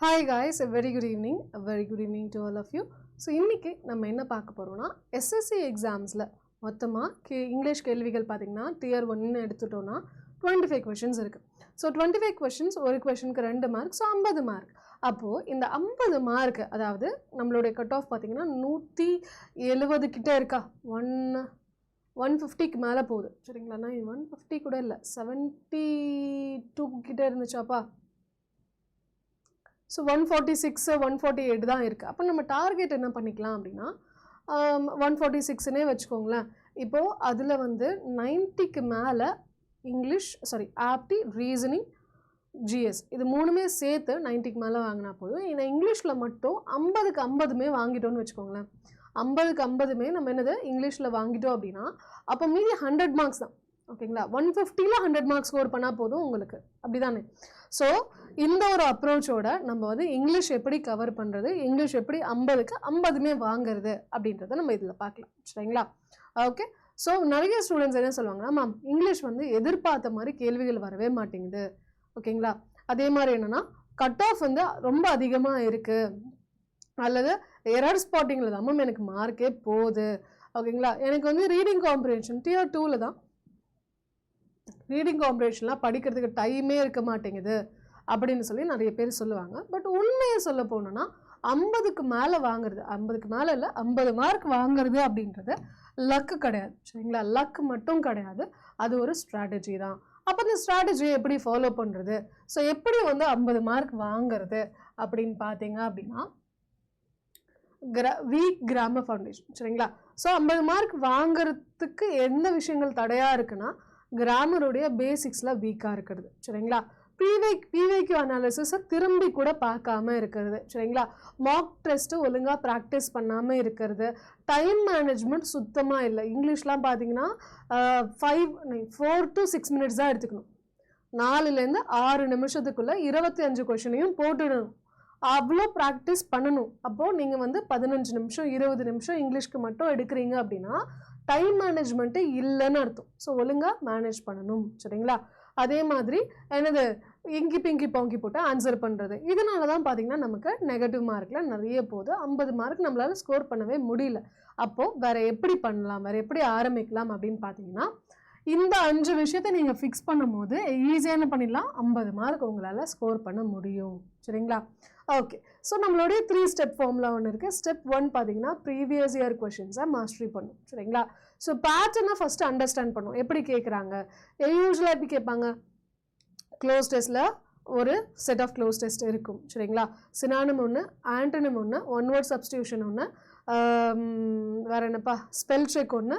Hi guys, a very good evening. A very good evening to all of you. So இன்னைக்கு நம்ம என்ன பார்க்க போறோம்னா SSC எக்ஸாம்ஸ்ல மொத்தமா இங்கிலீஷ் கேள்விகள் பாத்தீங்கன்னா tier 1 எடுத்துட்டோம்னா 25 questions இருக்கு. So 25 questions ஒரு questionக்கு 2 மார்க், so 50 மார்க். அப்போ இந்த 50 மார்க் அதாவது நம்மளுடைய கட் ஆஃப் பாத்தீங்கன்னா 170 கிட்ட இருக்கா, 150க்கு மேல போகுது சரிங்களா? நான் 150 கூட இல்ல 72 கிட்ட இருந்துச்சாப்பா. ஸோ 146 148 தான் இருக்குது. அப்போ நம்ம டார்கெட் என்ன பண்ணிக்கலாம் அப்படின்னா 146னே வச்சுக்கோங்களேன். இப்போது அதில் வந்து 90க்கு மேலே இங்கிலீஷ் ஆப்டி, ரீசனிங், ஜிஎஸ் இது மூணுமே சேர்த்து 90க்கு மேலே வாங்கினா போதும். ஏன்னா இங்கிலீஷில் மட்டும் 50க்கு 50மே வாங்கிட்டோன்னு வச்சுக்கோங்களேன். 50க்கு 50மே நம்ம என்னது இங்கிலீஷில் வாங்கிட்டோம் அப்படின்னா அப்போ மீதி 100 மார்க்ஸ் தான். ஓகேங்களா? 150ல் 100 மார்க்ஸ் ஸ்கோர் பண்ணால் போதும் உங்களுக்கு, அப்படி தானே? ஸோ இந்த ஒரு அப்ரோச்சோட நம்ம வந்து இங்கிலீஷ் எப்படி கவர் பண்ணுறது, இங்கிலீஷ் எப்படி 50க்கு 50மே வாங்குறது அப்படின்றத நம்ம இதில் பார்க்கலாம் சரிங்களா? ஓகே. ஸோ நிறைய ஸ்டூடெண்ட்ஸ் என்ன சொல்லுவாங்கன்னா, மேம் இங்கிலீஷ் வந்து எதிர்பார்த்த மாதிரி கேள்விகள் வரவே மாட்டேங்குது. ஓகேங்களா? அதே மாதிரி என்னென்னா கட் ஆஃப் வந்து ரொம்ப அதிகமாக இருக்குது, அல்லது எரர் ஸ்பாட்டிங்கில் தான் மேம் எனக்கு மார்க்கே போகுது. ஓகேங்களா? எனக்கு வந்து ரீடிங் காம்ப்ரிஹென்ஷன் tier 2ல் தான் ரீடிங் காம்ப்ரிஹென்ஷன்லாம் படிக்கிறதுக்கு டைமே இருக்க மாட்டேங்குது அப்படின்னு சொல்லி நிறைய பேர் சொல்லுவாங்க. பட் உண்மையை சொல்ல போனோன்னா 50க்கு மேலே வாங்குறது, 50க்கு மேலே இல்லை 50 மார்க் வாங்குறது அப்படின்றது லக்கு கிடையாது சரிங்களா? லக் மட்டும் கிடையாது, அது ஒரு ஸ்ட்ராட்டஜி தான். அப்போ அந்த ஸ்ட்ராட்டஜியை எப்படி ஃபாலோ பண்ணுறது, ஸோ எப்படி வந்து 50 மார்க் வாங்குறது அப்படின்னு பார்த்தீங்க அப்படின்னா வீக் கிராமர் ஃபவுண்டேஷன் சரிங்களா? ஸோ 50 மார்க் வாங்குறதுக்கு எந்த விஷயங்கள் தடையாக இருக்குன்னா கிராமருடைய பேசிக்ஸில் வீக்காக இருக்கிறது சரிங்களா? பிவைக்யூ அனாலிசிஸை திரும்பி கூட பார்க்காம இருக்கிறது சரிங்களா? மார்க் டெஸ்ட்டு ஒழுங்காக ப்ராக்டிஸ் பண்ணாமல் இருக்கிறது, டைம் மேனேஜ்மெண்ட் சுத்தமாக இல்லை. இங்கிலீஷ்லாம் பார்த்தீங்கன்னா 4 to 6 minutes தான் எடுத்துக்கணும். 4லேருந்து 6 நிமிஷத்துக்குள்ளே 25 கொஷனையும் போட்டுடணும். அவ்வளோ ப்ராக்டிஸ் பண்ணணும். அப்போது நீங்கள் வந்து 15 நிமிஷம் 20 நிமிஷம் இங்கிலீஷ்க்கு மட்டும் எடுக்கிறீங்க அப்படின்னா டைம் மேனேஜ்மெண்ட்டு இல்லைன்னு அர்த்தம். ஸோ ஒழுங்காக மேனேஜ் பண்ணணும் சரிங்களா? அதே மாதிரி என்னது இங்கி பிங்கி பாங்கி போட்டு ஆன்சர் பண்ணுறது, இதனால தான் பார்த்தீங்கன்னா நமக்கு நெகட்டிவ் மார்க்கில் நிறைய போகுது. 50 மார்க் நம்மளால் ஸ்கோர் பண்ணவே முடியல. அப்போது வேறு எப்படி பண்ணலாம், வேறு எப்படி ஆரம்பிக்கலாம் அப்படின்னு பார்த்தீங்கன்னா இந்த 5 விஷயத்தை நீங்கள் ஃபிக்ஸ் பண்ணும் போது ஈஸியாக என்ன பண்ணிடலாம், 50 மார்க் உங்களால் ஸ்கோர் பண்ண முடியும் சரிங்களா? ஓகே. ஸோ நம்மளுடைய 3 ஸ்டெப் ஃபார்முலா ஒன்று இருக்குது. ஸ்டெப் 1 பார்த்தீங்கன்னா ப்ரீவியஸ் இயர் கொஷின்ஸை மாஸ்டரி பண்ணும் சரிங்களா? ஸோ பேட்டர்னை ஃபஸ்ட்டு அண்டர்ஸ்டாண்ட் பண்ணும். எப்படி கேட்குறாங்க, யூஸ்வலாக எப்படி கேட்பாங்க, க்ளோஸ் டெஸ்ட்டில் ஒரு செட் ஆஃப் க்ளோஸ் டெஸ்ட் இருக்கும் சரிங்களா? சினானிம் ஒன்று, ஆண்டனிம் ஒன்று, ஒன் வேர்ட் சப்ஸ்டியூஷன் ஒன்று, வேறு என்னப்பா ஸ்பெல் செக் ஒன்று,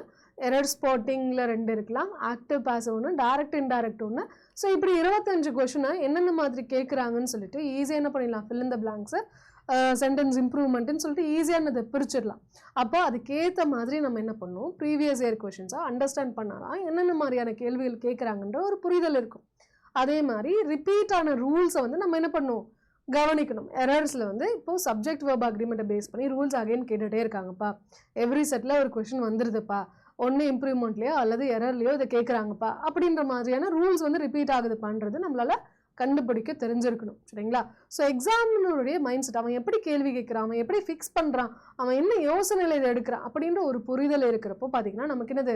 எரர் ஸ்பாட்டிங்கில் 2 இருக்கலாம், ஆக்டிவ் பாசிவ் ஒன்று, டைரக்ட் இன்டைரக்ட் ஒன்று. ஸோ இப்படி 25 கொஷனை என்னென்ன மாதிரி கேட்குறாங்கன்னு சொல்லிட்டு ஈஸியாக என்ன பண்ணிடலாம், ஃபில் இன் த பிளாங்க்ஸை சென்டென்ஸ் இம்ப்ரூவ்மெண்ட்டுன்னு சொல்லிட்டு ஈஸியானதை பிரிச்சிடலாம். அப்போ அதுக்கேற்ற மாதிரி நம்ம என்ன பண்ணணும், ப்ரீவியஸ் இயர் கொஷின்ஸாக அண்டர்ஸ்டாண்ட் பண்ணாதான் என்னென்ன மாதிரியான கேள்விகள் கேட்குறாங்கன்ற ஒரு புரிதல் இருக்கும். அதே மாதிரி ரிப்பீட்டான ரூல்ஸை வந்து நம்ம என்ன பண்ணணும், கவனிக்கணும். எரர்ஸில் வந்து இப்போது சப்ஜெக்ட் வெர்ப் அக்ரிமெண்ட்டை பேஸ் பண்ணி ரூல்ஸ் அகைன் கேட்டுகிட்டே இருக்காங்கப்பா, எவ்ரி செட்டில் ஒரு கொஷின் வந்துடுதுப்பா, ஒன்று இம்ப்ரூவ்மெண்ட்லையோ அல்லது எரர்லையோ இதை கேட்குறாங்கப்பா அப்படின்ற மாதிரியான ரூல்ஸ் வந்து ரிப்பீட் ஆகுதுப்பான்றது நம்மளால் கண்டுபிடிக்க தெரிஞ்சிருக்கணும் சரிங்களா? ஸோ எக்ஸாமினருடைய மைண்ட் செட், அவன் எப்படி கேள்வி கேட்குறான், அவன் எப்படி ஃபிக்ஸ் பண்ணுறான், அவன் என்ன யோசனையில் இதை எடுக்கிறான் அப்படின்ற ஒரு புரிதல் இருக்கிறப்போ பார்த்தீங்கன்னா நமக்கு என்னது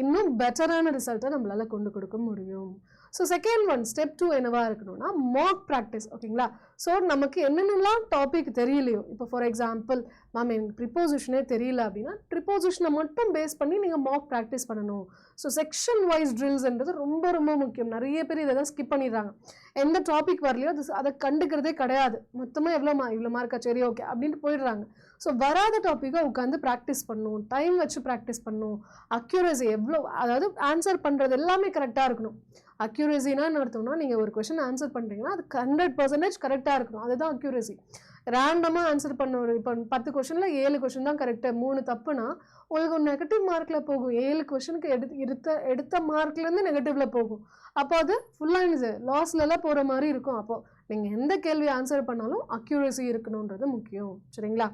இன்னும் பெட்டரான ரிசல்ட்டை நம்மளால் கொண்டு கொடுக்க முடியும். ஸோ செகண்ட் ஒன் ஸ்டெப் 2 என்னவாக இருக்கணும்னா மார்க் ப்ராக்டிஸ். ஓகேங்களா? ஸோ நமக்கு என்னென்னலாம் டாபிக் தெரியலையோ, இப்போ ஃபார் எக்ஸாம்பிள் மேம் எனக்கு ப்ரிப்போசிஷனே தெரியல அப்படின்னா ப்ரிப்போசிஷனை மட்டும் பேஸ் பண்ணி நீங்கள் மார்க் ப்ராக்டிஸ் பண்ணணும். ஸோ செக்ஷன் வைஸ் ட்ரில்ஸ்ன்றது ரொம்ப ரொம்ப முக்கியம். நிறைய பேர் இதை தான் ஸ்கிப் பண்ணிடுறாங்க. எந்த டாபிக் வரலையோ அதை கண்டுக்கிறதே கிடையாது. மொத்தமாக இவ்வளோ மார்க்கா, சரி ஓகே அப்படின்ட்டு போயிடுறாங்க. ஸோ வராத டாப்பிக்கை உட்காந்து ப்ராக்டிஸ் பண்ணணும், டைம் வச்சு ப்ராக்டிஸ் பண்ணணும். அக்யூரசி எவ்வளோ, அதாவது ஆன்சர் பண்ணுறது எல்லாமே கரெக்டாக இருக்கணும். அக்யூரசினா என்ன அர்த்தம்னா, நீங்கள் ஒரு கொஷின் ஆன்சர் பண்ணுறீங்கன்னா அது 100% கரெக்டாக இருக்கணும், அதுதான் அக்யூரசி. ரேண்டமாக ஆன்சர் பண்ண ஒரு இப்போ 10 கொஷனில் 7 கொஷின் தான் கரெக்டாக, 3 தப்புனா உங்களுக்கு ஒரு நெகட்டிவ் மார்க்கில் போகும். 7 கொஷனுக்கு எடுத்த மார்க்லேருந்து நெகட்டிவில் போகும். அப்போ அது ஃபுல்லாக லாஸ்லலாம் போகிற மாதிரி இருக்கும். அப்போது நீங்கள் எந்த கேள்வி ஆன்சர் பண்ணாலும் அக்யூரசி இருக்கணுன்றது முக்கியம் சரிங்களா?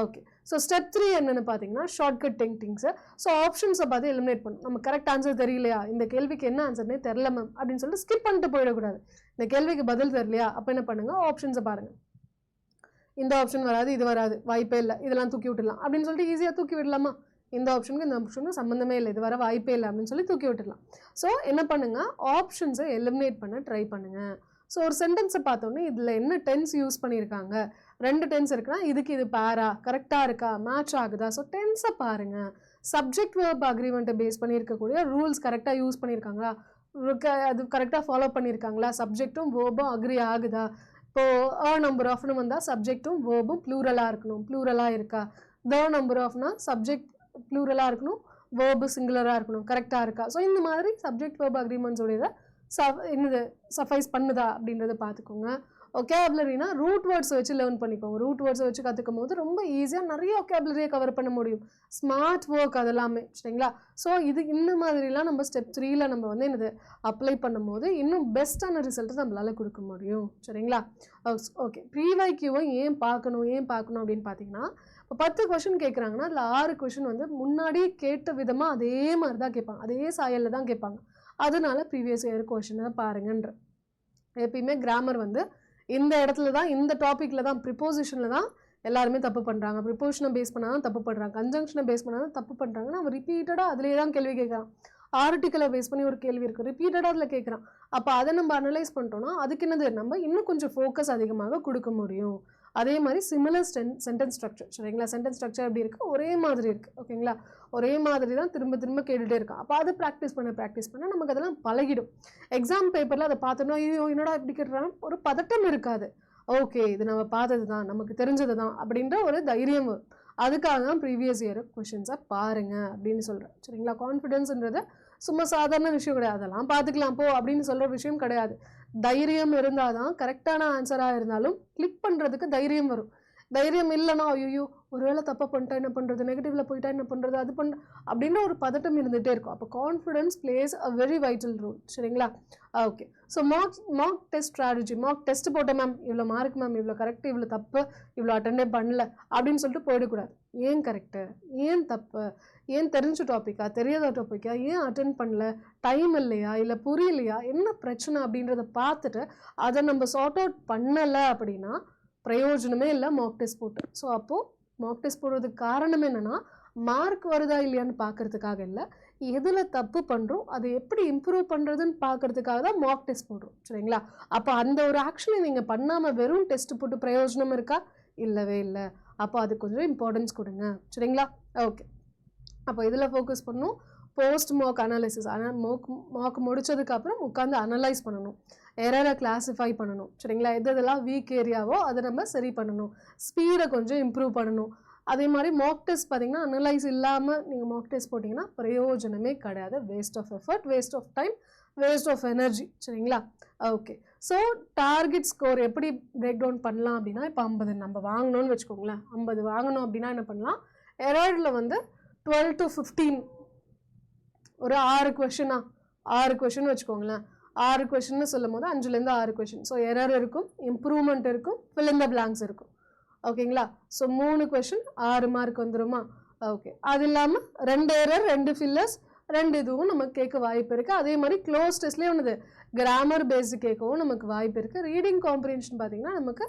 ஓகே. ஸோ ஸ்டெப் 3 என்னென்னு பார்த்தீங்கன்னா ஷார்ட்கட் திங்கிங்ஸை. ஸோ ஆப்ஷன்ஸை பார்த்து எலிமினேட் பண்ணணும். நம்ம கரெக்ட் ஆன்சர் தெரியலையா, இந்த கேள்விக்கு என்ன ஆன்சர்னே தெரில மேம் அப்படின்னு சொல்லிட்டு ஸ்கிப் பண்ணிட்டு போயிடக்கூடாது. இந்த கேள்விக்கு பதில் தெரியலையா, அப்போ என்ன பண்ணுங்கள், ஆப்ஷன்ஸை பாருங்கள். இந்த ஆப்ஷன் வராது, இது வராது, வாய்ப்பே இல்லை, இதெல்லாம் தூக்கி விட்டுடலாம் அப்படின்னு சொல்லிட்டு ஈஸியாக தூக்கி விடலாமா? இந்த ஆப்ஷனுக்கு இந்த ஆப்ஷனுக்கு சம்மந்தமே இல்லை, இது வர வாய்ப்பே இல்லை அப்படின்னு சொல்லி தூக்கி விட்டுடலாம். ஸோ என்ன பண்ணுங்க, ஆப்ஷன்ஸை எலிமினேட் பண்ண ட்ரை பண்ணுங்க. ஸோ ஒரு சென்டென்ஸை பார்த்தோன்னே இதில் என்ன டென்ஸ் யூஸ் பண்ணியிருக்காங்க, 2 டென்ஸ் இருக்குன்னா இதுக்கு இது பேரா கரெக்டாக இருக்கா, மேட்ச் ஆகுதா? ஸோ டென்ஸை பாருங்கள். சப்ஜெக்ட் வேர்ப் அக்ரிமெண்ட்டை பேஸ் பண்ணியிருக்கக்கூடிய ரூல்ஸ் கரெக்டாக யூஸ் பண்ணியிருக்காங்களா, அது கரெக்டாக ஃபாலோ பண்ணியிருக்காங்களா, சப்ஜெக்டும் வேர்பும் அக்ரி ஆகுதா? இப்போது நம்பர் ஆஃப்னு வந்தால் சப்ஜெக்டும் வேர்பும் ப்ளூரலாக இருக்கணும், ப்ளூரலாக இருக்கா? நம்பர் ஆஃப்னா சப்ஜெக்ட் ப்ளூரலாக இருக்கணும், வேர்பு சிங்குலராக இருக்கணும், கரெக்டாக இருக்கா? ஸோ இந்த மாதிரி சப்ஜெக்ட் வேர்ப் அக்ரிமெண்ட்ஸோடைய என்னது சஃபைஸ் பண்ணுதா அப்படின்றத பார்த்துக்கோங்க. ஒகேபுலரினா ரூட் வேர்ட்ஸை வச்சு லேர்ன் பண்ணிக்கோங்க. ரூட் வேர்ட்ஸை வச்சு கற்றுக்கும் போது ரொம்ப ஈஸியாக நிறைய ஒகேபுலரியை கவர் பண்ண முடியும். ஸ்மார்ட் ஒர்க் அதெல்லாமே, சரிங்களா? ஸோ இந்த மாதிரிலாம் நம்ம ஸ்டெப் 3ல் நம்ம வந்து என்னது அப்ளை பண்ணும்போது இன்னும் பெஸ்ட்டான ரிசல்ட்டை நம்மளால் கொடுக்க முடியும், சரிங்களா? ஓகே, ப்ரீவைக்யூவை ஏன் பார்க்கணும் அப்படின்னு பார்த்தீங்கன்னா, இப்போ 10 கொஷின் கேட்குறாங்கன்னா அதில் 6 கொஷின் வந்து முன்னாடி கேட்ட விதமாக அதே மாதிரி தான் கேட்பாங்க, அதே சாயலில் தான் கேட்பாங்க. அதனால ப்ரீவியஸ் இயர் கொஷினை பாருங்கன்ற. எப்பயுமே கிராமர் வந்து இந்த இடத்துல தான், இந்த டாப்பிக்கில் தான், ப்ரிப்போசிஷனில் தான் எல்லாருமே தப்பு பண்ணுறாங்க. ப்ரிப்போசிஷனை பேஸ் பண்ணால் தான் தப்பு பண்ணுறாங்க, கன்ஜங்ஷனை பேஸ் பண்ணால் தான் தப்பு பண்ணுறாங்கன்னா அவன் ரிப்பீட்டடாக அதிலே தான் கேள்வி கேட்குறான். ஆர்டிக்கலை பேஸ் பண்ணி ஒரு கேள்வி இருக்குது, ரிப்பீட்டடாக அதில் கேட்குறான். அப்போ அதை நம்ம அனலைஸ் பண்ணிட்டோம்னா அதுக்கு என்னது நம்ம இன்னும் கொஞ்சம் ஃபோக்கஸ் அதிகமாக கொடுக்க முடியும். அதே மாதிரி சிமிலர் சென்டென்ஸ் ஸ்ட்ரக்சர், சரிங்களா? சென்டென்ஸ் ஸ்ட்ரக்சர் எப்படி இருக்குது, ஒரே மாதிரி இருக்குது, ஓகேங்களா? ஒரே மாதிரி தான் திரும்ப திரும்ப கேட்டுகிட்டே இருக்கும். அப்போ அதை ப்ராக்டிஸ் பண்ண நமக்கு அதெல்லாம் பழகிடும். எக்ஸாம் பேப்பரில் அதை பார்த்தோன்னா ஐயோ என்னடா இப்படி கேட்டுறான் ஒரு பதட்டம் இருக்காது. ஓகே, இது நம்ம பார்த்தது தான், நமக்கு தெரிஞ்சது தான் அப்படின்ற ஒரு தைரியம் வரும். அதுக்காக தான் ப்ரீவியஸ் இயர் கொஷின்ஸை பாருங்கள் அப்படின்னு சொல்கிறேன், சரிங்களா? கான்ஃபிடென்ஸ்ன்றது சும்மா சாதாரண விஷயம் கிடையாது, அதெல்லாம் பார்த்துக்கலாம் போ அப்படின்னு சொல்கிற விஷயம் கிடையாது. தைரியம் இருந்தால் தான் கரெக்டான ஆன்சராக இருந்தாலும் கிளிக் பண்ணுறதுக்கு தைரியம் வரும். தைரியம் இல்லைனா ஐயோ ஒருவேளை தப்பாக பண்ணிட்டா என்ன பண்ணுறது, நெகட்டிவில் போயிட்டா என்ன பண்ணுறது, அது பண்ண அப்படின்ற ஒரு பதட்டம் இருந்துகிட்டே இருக்கும். அப்போ confidence plays a very vital role, சரிங்களா? Okay, so mark test strategy. Mark test போட்டேன் மேம், இவ்வளோ மார்க் மேம், இவ்வளோ கரெக்டு, இவ்வளோ தப்பு, இவ்வளோ அட்டெண்டே பண்ணல அப்படின்னு சொல்லிட்டு போயிடக்கூடாது. ஏன் கரெக்டு, ஏன் தப்பு, ஏன் தெரிஞ்ச டாப்பிக்கா, தெரியாத டாப்பிக்கா, ஏன் அட்டென்ட் பண்ணல, டைம் இல்லையா, இல்லை புரியலையா, என்ன பிரச்சனை அப்படின்றத பார்த்துட்டு அதை நம்ம சார்ட் அவுட் பண்ணலை அப்படின்னா பிரயோஜனமே இல்லை மார்க் டெஸ்ட் போட்டு. ஸோ அப்போது மார்க் டெஸ்ட் போடுறதுக்கு காரணம் என்னென்னா மார்க் வருதா இல்லையான்னு பார்க்கறதுக்காக இல்லை, எதில் தப்பு பண்ணுறோம் அதை எப்படி இம்ப்ரூவ் பண்ணுறதுன்னு பார்க்கறதுக்காக தான் மார்க் டெஸ்ட் போடுறோம், சரிங்களா? அப்போ அந்த ஒரு ஆக்ஷனை நீங்கள் பண்ணாமல் வெறும் டெஸ்ட் போட்டு பிரயோஜனம் இருக்கா? இல்லவே இல்லை. அப்போ அது கொஞ்சம் இம்பார்ட்டன்ஸ் கொடுங்க, சரிங்களா? ஓகே, அப்போ இதில் ஃபோக்கஸ் பண்ணணும். போஸ்ட் மார்க் அனாலிசிஸ், ஆனால் மார்க் முடிச்சதுக்கப்புறம் உட்காந்து அனலைஸ் பண்ணணும், எரரை கிளாஸிஃபை பண்ணணும், சரிங்களா? எதெல்லாம் வீக் ஏரியாவோ அதை நம்ம சரி பண்ணணும், ஸ்பீடை கொஞ்சம் இம்ப்ரூவ் பண்ணணும். அதே மாதிரி மார்க் டெஸ்ட் பார்த்தீங்கன்னா அனலைஸ் இல்லாமல் நீங்கள் மார்க் டெஸ்ட் போட்டிங்கன்னா பிரயோஜனமே கிடையாது. Waste of effort, waste of time, waste of energy, சரிங்களா? ஓகே, ஸோ டார்கெட் ஸ்கோர் எப்படி பிரேக் டவுன் பண்ணலாம் அப்படின்னா, இப்போ 50 நம்ம வாங்கணும்னு வச்சுக்கோங்களேன். 50 வாங்கணும் அப்படின்னா என்ன பண்ணலாம், எரரில் வந்து 12 to 15 ஒரு 6 கொஷினா 6 கொஷின் வச்சுக்கோங்களேன். 6 கொஷின்னு சொல்லும் போது 5லேருந்து 6 கொஷின். ஸோ எரர் இருக்கும், இம்ப்ரூவ்மெண்ட் இருக்கும், ஃபில் இன் த பிளாங்க்ஸ் இருக்கும், ஓகேங்களா? ஸோ 3 கொஷின் 6 மார்க் வந்துருமா? ஓகே, அது இல்லாமல் 2 எரர் 2 ஃபில்லர்ஸ் 2 இதுவும் நமக்கு கேட்க வாய்ப்பு இருக்குது. அதே மாதிரி க்ளோஸ் டெஸ்ட்லேயே ஒன்றுது கிராமர் பேஸ்டு கேட்கவும் நமக்கு வாய்ப்பு இருக்குது. ரீடிங் காம்ப்ரிஹென்ஷன் பார்த்தீங்கன்னா நமக்கு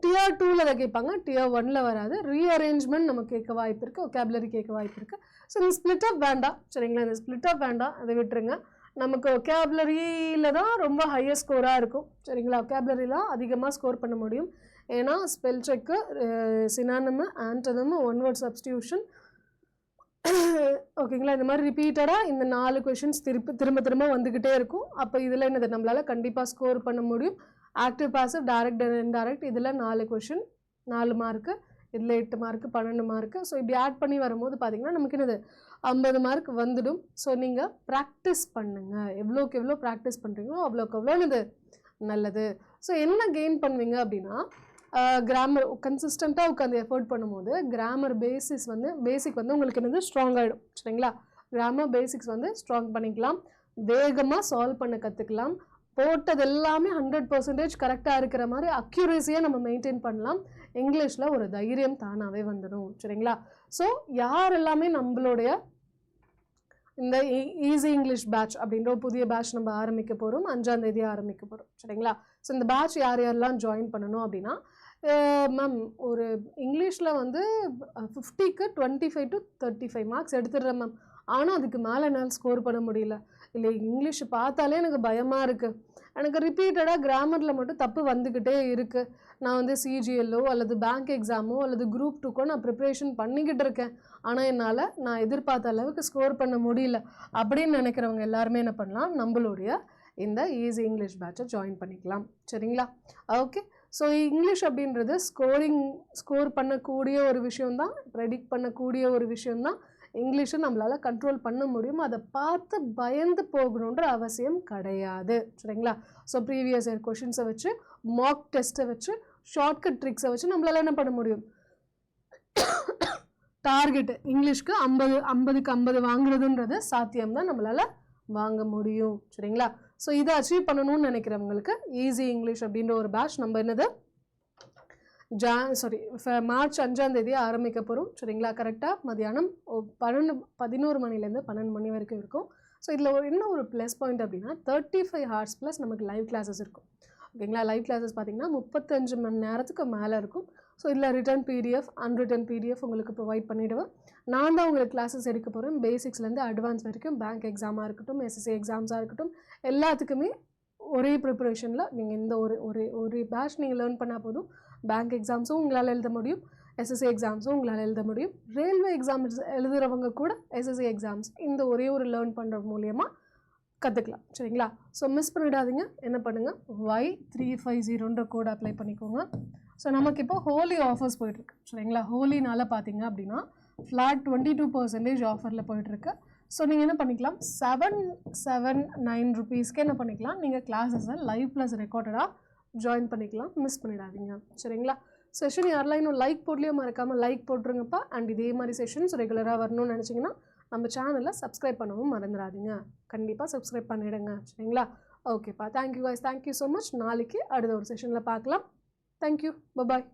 Tier 2ல் அதை கேட்பாங்க, Tier 1ல் வராது. ரீஅரேஞ்ச்மெண்ட் நமக்கு கேட்க வாய்ப்பு இருக்குது, ஒகேபுலரி கேட்க வாய்ப்பு இருக்குது. ஸோ இந்த ஸ்பிளிட் அப் வேண்டாம், சரிங்களா? இந்த ஸ்பிளிட் அப் வேண்டாம், அதை விட்டுருங்க. நமக்கு ஒகேபுலரியில் தான் ரொம்ப ஹையர் ஸ்கோராக இருக்கும், சரிங்களா? ஒகேபுலரியில் தான் அதிகமாக ஸ்கோர் பண்ண முடியும். ஏன்னா ஸ்பெல் செக்கு, சினானிமு, ஆன்டனிமு, ஒன் வேர்ட் சப்ஸ்டியூஷன், ஓகேங்களா? இந்த மாதிரி ரிப்பீட்டடாக இந்த 4 கொஷின்ஸ் திரும்ப திரும்ப வந்துக்கிட்டே இருக்கும். அப்போ இதில் என்னது நம்மளால் கண்டிப்பாக ஸ்கோர் பண்ண முடியும். ஆக்டிவ் பாசிவ், டைரக்ட் இன்டைரக்ட், இதில் 4 கொஷின் 4 மார்க்கு, இதில் 8 மார்க்கு 12 மார்க்கு. ஸோ இப்படி ஆட் பண்ணி வரும்போது பார்த்திங்கன்னா நமக்கு என்னது 50 மார்க் வந்துடும். ஸோ நீங்கள் ப்ராக்டிஸ் பண்ணுங்கள், எவ்வளோக்கு எவ்வளோ ப்ராக்டிஸ் பண்ணுறீங்களோ அவ்வளோக்கு எவ்வளோ இது நல்லது. ஸோ என்ன கெயின் பண்ணுவீங்க அப்படின்னா, கிராமர் கன்சிஸ்டண்ட்டாக உட்காந்து எஃபோர்ட் பண்ணும்போது கிராமர் பேசிக் வந்து உங்களுக்கு என்னது ஸ்ட்ராங் ஆகிடும், சரிங்களா? கிராமர் பேசிக்ஸ் வந்து ஸ்ட்ராங் பண்ணிக்கலாம், வேகமாக சால்வ் பண்ண கற்றுக்கலாம், போட்டது எல்லாமே 100% கரெக்டாக இருக்கிற மாதிரி அக்யூரேசியாக நம்ம மெயின்டைன் பண்ணலாம். இங்கிலீஷில் ஒரு தைரியம் தானாகவே வந்துடும், சரிங்களா? ஸோ யார் எல்லாமே நம்மளுடைய இந்த ஈஸி இங்கிலீஷ் பேட்ச் அப்படின்ற ஒரு புதிய பேட்ச் நம்ம ஆரம்பிக்க போகிறோம், 5ஆம் தேதி ஆரம்பிக்க போகிறோம், சரிங்களா? ஸோ இந்த பேட்ச் யார் யாரெல்லாம் ஜாயின் பண்ணணும் அப்படின்னா, மேம் ஒரு இங்கிலீஷில் வந்து 50க்கு 25 to 35 மார்க்ஸ் எடுத்துடுறேன் மேம். ஆனால் அதுக்கு மேலே என்னால் ஸ்கோர் பண்ண முடியல. இல்லை இங்கிலீஷ் பார்த்தாலே எனக்கு பயமாக இருக்குது. எனக்கு ரிப்பீட்டடாக கிராமரில் மட்டும் தப்பு வந்துக்கிட்டே இருக்குது. நான் வந்து சிஜிஎல்லோ அல்லது பேங்க் எக்ஸாமோ அல்லது குரூப் 2க்கோ நான் ப்ரிப்ரேஷன் பண்ணிக்கிட்டு இருக்கேன். ஆனால் என்னால் நான் எதிர்பார்த்த அளவுக்கு ஸ்கோர் பண்ண முடியல அப்படின்னு நினைக்கிறவங்க எல்லாருமே என்ன பண்ணலாம், நம்மளுடைய இந்த ஈஸி இங்கிலீஷ் பேட்சை ஜாயின் பண்ணிக்கலாம். சரிங்களா? ஓகே. ஸோ இங்கிலீஷ் அப்படின்றது ஸ்கோர் பண்ணக்கூடிய ஒரு விஷயம்தான், ப்ரெடிக்ட் பண்ணக்கூடிய ஒரு விஷயம்தான். இங்கிலீஷை நம்மளால் கண்ட்ரோல் பண்ண முடியும். அதை பார்த்து பயந்து போகணுன்ற அவசியம் கிடையாது. சரிங்களா? ஸோ ப்ரீவியஸ் இயர் கொஷின்ஸை வச்சு, மாக் டெஸ்ட்டை வச்சு, ஷார்ட்கட் ட்ரிக்ஸை வச்சு நம்மளால் என்ன பண்ண முடியும், டார்கெட்டு இங்கிலீஷ்க்கு 50க்கு 50 வாங்குறதுன்றது சாத்தியம்தான், நம்மளால் வாங்க முடியும். சரிங்களா? ஸோ இதை அச்சீவ் பண்ணணும்னு நினைக்கிறவங்களுக்கு ஈஸி இங்கிலீஷ் அப்படின்ற ஒரு பேட்ச் நம்ம என்னது மார்ச் 5ஆம் தேதி ஆரம்பிக்க போகிறோம். சரிங்களா? கரெக்டாக மதியானம் 11 மணிலேருந்து 12 மணி வரைக்கும் இருக்கும். ஸோ இதில் என்ன ஒரு ப்ளஸ் பாயிண்ட் அப்படின்னா 35 ஹார்ஸ் ப்ளஸ் நமக்கு லைவ் கிளாஸஸ் இருக்கும். ஓகேங்களா? லைவ் கிளாஸஸ் பார்த்திங்கன்னா 35 மணி நேரத்துக்கு மேலே இருக்கும். ஸோ இதில் ரிட்டன் பிடிஎஃப், அன்ரிட்டன் பிடிஎஃப் உங்களுக்கு ப்ரொவைட் பண்ணிவிடுவேன். நான் தான் உங்களுக்கு கிளாஸஸ் எடுக்க போகிறேன். பேசிக்ஸ்லேருந்து அட்வான்ஸ் வரைக்கும், பேங்க் எக்ஸாமாக இருக்கட்டும், எஸ்எஸ்சி எக்ஸாம்ஸாக இருக்கட்டும், எல்லாத்துக்குமே ஒரே ப்ரிப்பரேஷனில் நீங்கள் இந்த ஒரு பேட்ச் நீங்கள் லேர்ன் பண்ணால் போதும். பேங்க் எக்ஸாம்ஸும் உங்களால் எழுத முடியும், எஸ்எஸ்சி எக்ஸாம்ஸும் உங்களால் எழுத முடியும். ரயில்வே எக்ஸாம் எழுதுகிறவங்க கூட எஸ்எஸ்சி எக்ஸாம்ஸ் இந்த ஒரே ஒரு லேர்ன் பண்ணுற மூலியமாக கற்றுக்கலாம். சரிங்களா? ஸோ மிஸ் பண்ணிடாதீங்க. என்ன பண்ணுங்கள், Y350ன்ற கோட் அப்ளை பண்ணிக்கோங்க. ஸோ நமக்கு இப்போ ஹோலி ஆஃபர்ஸ் போயிட்டுருக்கு. சரிங்களா? ஹோலினால் பார்த்தீங்க அப்படின்னா ஃப்ளாட் 22% ஆஃபரில் போயிட்டுருக்கு. ஸோ நீங்கள் என்ன பண்ணிக்கலாம், 779 ருபீஸ்க்கு என்ன பண்ணிக்கலாம், நீங்கள் கிளாஸஸை லைவ் ப்ளஸ் ரெக்கார்டடாக ஜாயின் பண்ணிக்கலாம். மிஸ் பண்ணிடாதீங்க. சரிங்களா? செஷன் யாரெல்லாம் இன்னும் லைக் போடலையோ மறக்காமல் லைக் போட்டுருங்கப்பா. அண்ட் இதே மாதிரி செஷன்ஸ் ரெகுலராக வரணும்னு நினச்சிங்கன்னா நம்ம சேனலில் சப்ஸ்கிரைப் பண்ணவும் மறந்துடாதீங்க. கண்டிப்பாக சப்ஸ்கிரைப் பண்ணிவிடுங்க. சரிங்களா? ஓகேப்பா. Thank you guys. Thank you so much. நாளைக்கு அடுத்த ஒரு செஷனில் பார்க்கலாம். தேங்க்யூ. பாய்.